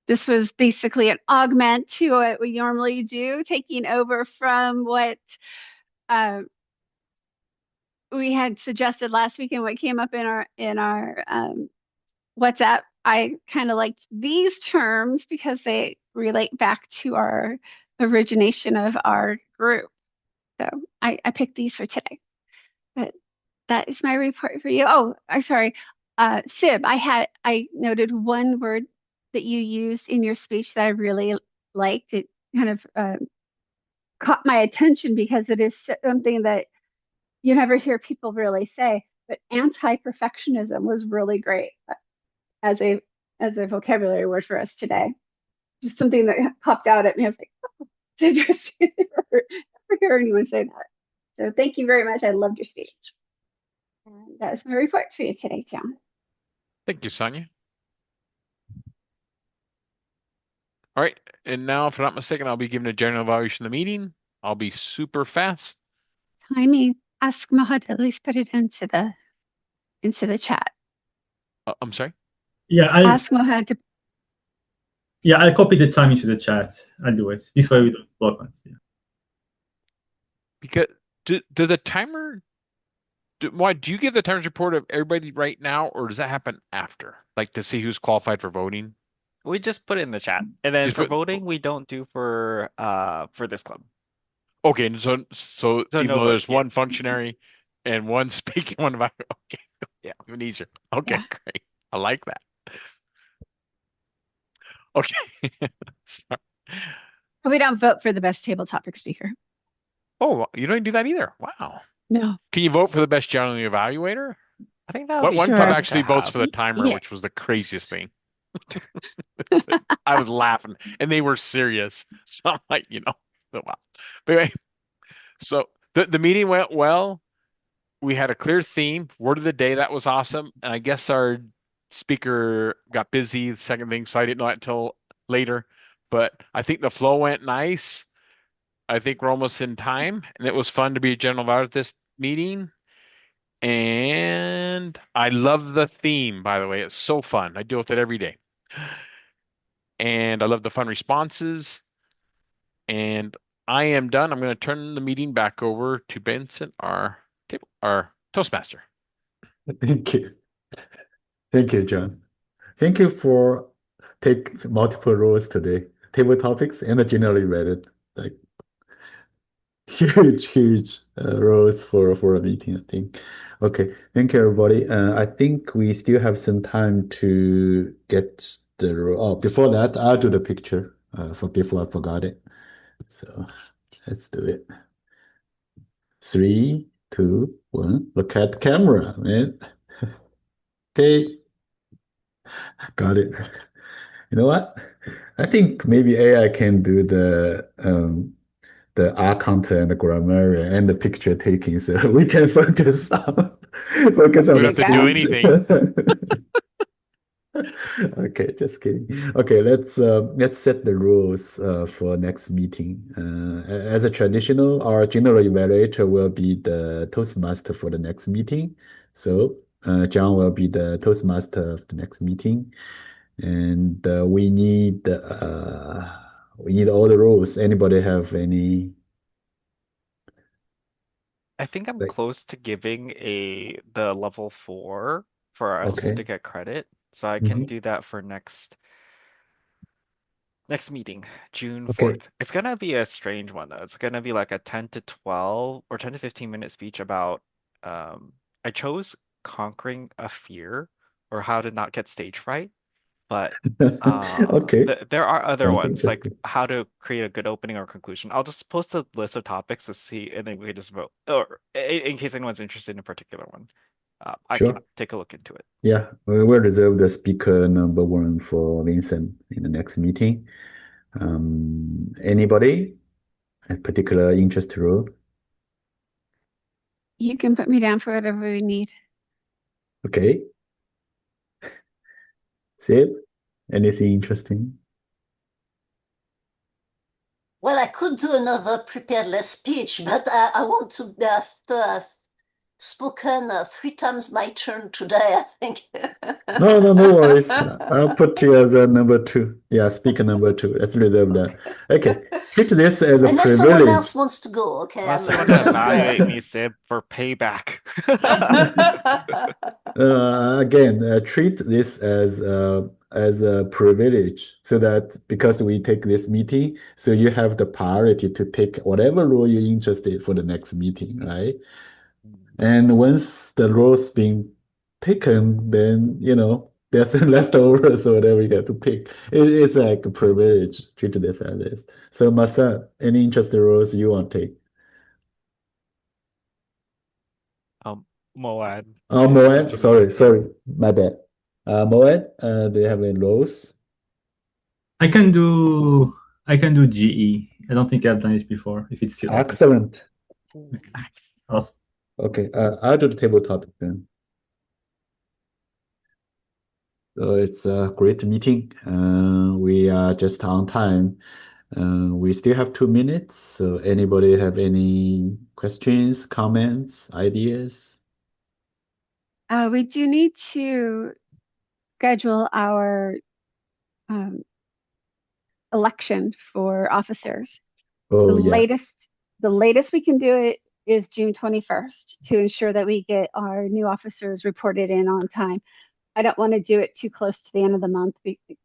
This was basically an augment to what we normally do, taking over from what we had suggested last week and what came up in our WhatsApp. I kind of liked these terms because they relate back to our origination of our group. So I picked these for today. But that is my report for you. Oh, I'm sorry. Sib, I noted one word that you used in your speech that I really liked. It kind of caught my attention because it is something that you never hear people really say. But anti-perfectionism was really great as a vocabulary word for us today. Just something that popped out at me. I was like, oh, it's interesting. Never hear anyone say that. So thank you very much. I loved your speech. And that was my report for you today, John. Thank you, Sonia. All right, and now, if I'm not mistaken, I'll be giving a general evaluation of the meeting. I'll be super fast. Timing. Ask Mahad to at least put it into the chat. I'm sorry. Yeah, Ask Mohad to. I'll copy the time into the chat. I'll do it. This way we don't block it. Yeah. Because does the timer? Why do you give the timers report of everybody right now, or does that happen after, like to see who's qualified for voting? We just put it in the chat, and then Just for put- voting, we don't do for this club. Okay, and so So even no though there's voting, yeah. one functionary and one speaking, one about okay, Yeah. even easier. Okay, Yeah. great. I like that. Okay. Sorry. But we don't vote for the best table topic speaker. Oh, you don't do that either. Wow. No. Can you vote for the best general evaluator? I think that would be One club Sure. actually to votes have. for the timer, Yeah. which was the craziest thing. I was laughing, and they were serious. So I'm like, wow. But anyway, so the meeting went well. We had a clear theme, word of the day. That was awesome. And I guess our speaker got busy, the second thing, so I didn't know that until later. But I think the flow went nice. I think we're almost in time, and it was fun to be a general evaluator at this meeting. And I love the theme, by the way. It's so fun. I deal with it every day. And I love the fun responses. And I am done. I'm going to turn the meeting back over to Benson, our Toastmaster. Thank you. Thank you, John. Thank you for take multiple roles today. Table topics and generally read it. Like huge roles for a meeting, I think. Okay, thank you, everybody. I think we still have some time to get the role. Oh, before that, I'll do the picture. For before I forgot it. So let's do it. 3, 2, 1. Look at the camera, man. Okay, got it. You know what? I think maybe AI can do the art content and the grammar and the picture taking, so we can focus on focus We on don't the have to do speech. anything. Okay, just kidding. Okay, let's set the rules for next meeting. As a traditional, our general evaluator will be the Toastmaster for the next meeting. So John will be the Toastmaster of the next meeting, and we need all the rules. Anybody have any I think I'm like? close to giving the level 4 for us Okay. to get credit, so I can Mhm. do that for next meeting, June Okay. 4th. It's gonna be a strange one though. It's gonna be like a 10 to 12 or 10 to 15-minute speech about I chose conquering a fear or how to not get stage fright, but Okay. there are other Sounds ones like interesting. how to create a good opening or conclusion. I'll just post a list of topics to see, and then we can just vote. Or in case anyone's interested in a particular one, I can Sure. take a look into it. Yeah, we will reserve the speaker number one for Vincent in the next meeting. Anybody? A particular interest role? You can put me down for whatever we need. Okay. Sib, anything interesting? Well, I could do another prepared less speech, but I want to spoken 3 times my turn today, I think. No worries. I'll put you as a number 2. Yeah, speaker number 2. Let's reserve that. Okay. Treat this as a Unless someone privilege. else wants to go, okay? Unless I'm you want to just there. evaluate me, Sib, for payback. Again, treat this as a privilege, so that because we take this meeting, so you have the priority to take whatever role you're interested for the next meeting, right? And once the role's been taken, then there's leftovers or whatever you have to pick. It's like a privilege. Treat this as this. So Masa, any interesting roles you want to take? Moad. Oh, Please Moed, continue. sorry, my bad. Moed, do you have any roles? I can do GE. I don't think I've done this before. If it's still open. Excellent. Ooh, nice. Awesome. Okay, I'll do the tabletop then. So it's a great meeting. We are just on time. We still have 2 minutes. So anybody have any questions, comments, ideas? We do need to schedule our election for officers. Oh, yeah. The latest we can do it is June 21st to ensure that we get our new officers reported in on time. I don't want to do it too close to the end of the month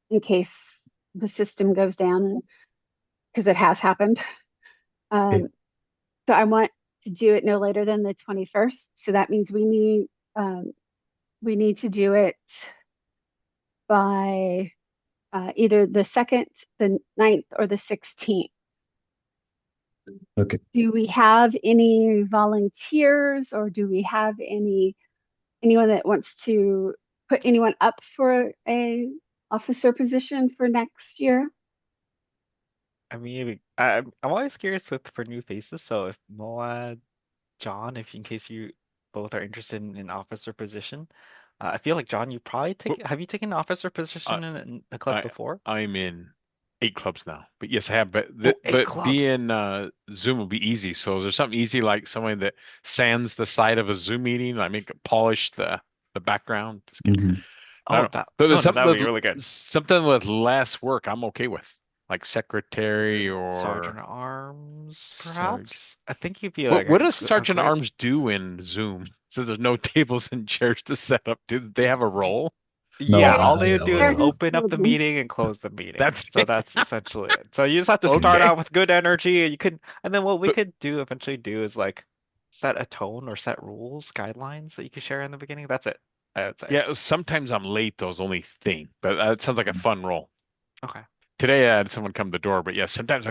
in case the system goes down, because it has happened. Okay. So I want to do it no later than the 21st. So that means we need to do it by either the 2nd, the 9th, or the 16th. Okay. Do we have any volunteers, or do we have anyone that wants to put anyone up for a officer position for next year? I mean, I'm always curious for new faces. So if Moad, John, if in case you both are interested in an officer position, I feel like John, you probably have you taken an officer Uh, position in a club I before? I'm in 8 clubs now, but yes, I have. Oh, eight But clubs. being Zoom will be easy. So is there something easy like someone that sands the side of a Zoom meeting, like make it polish the background? Just kidding. Mhm. I Oh, don't know. But no, there's no, that something would be really good. with less work, I'm okay with, like secretary Sergeant or at Arms, Sarge. perhaps. I think you'd be like What does a Sergeant great. Arms do in Zoom? So there's no tables and chairs to set up. Do they have a role? Yeah, No, all They're they would do is they're well, just open up the children. meeting and close the meeting. That's So that's essentially it. So you just have to start okay. out with good energy, and and then what we But could do eventually do is like set a tone or set rules, guidelines that you can share in the beginning. That's it, I would say. yeah, sometimes I'm late, though, is the only thing. But it sounds like a fun role. Okay. Today I had someone come to the door, but yeah, sometimes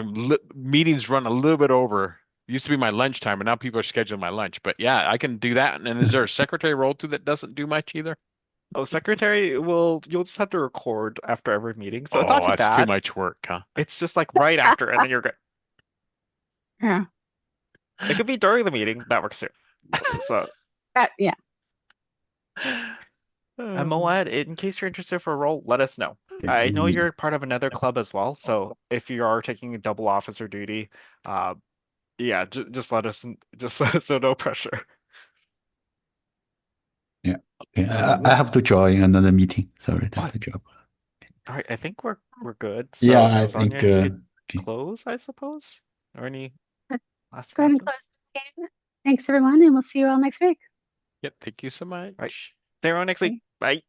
meetings run a little bit over. It used to be my lunchtime, and now people are scheduling my lunch. But yeah, I can do that. And is there a secretary role too that doesn't do much either? Oh, you'll just have to record after every meeting. So it's not Oh, too that's too bad. much work, huh? It's just like right after, and then you're good. Yeah. It could be during the meeting. That works too. So, Yeah. Moed, in case you're interested for a role, let us know. okay. I know you're part of another club as well, so if you are taking a double officer duty, uh, yeah, just let us just let us know. No pressure. Yeah. Okay. Uh, I have to join another meeting. Sorry, all that the job. right, I think we're good. Yeah, So, I Sonia, think you could okay. close, I suppose, or any Let's last go ahead and announcements? close the game. Thanks, everyone, and we'll see you all next week. Yep, thank you so Right, much. see everyone next week. Okay. Bye.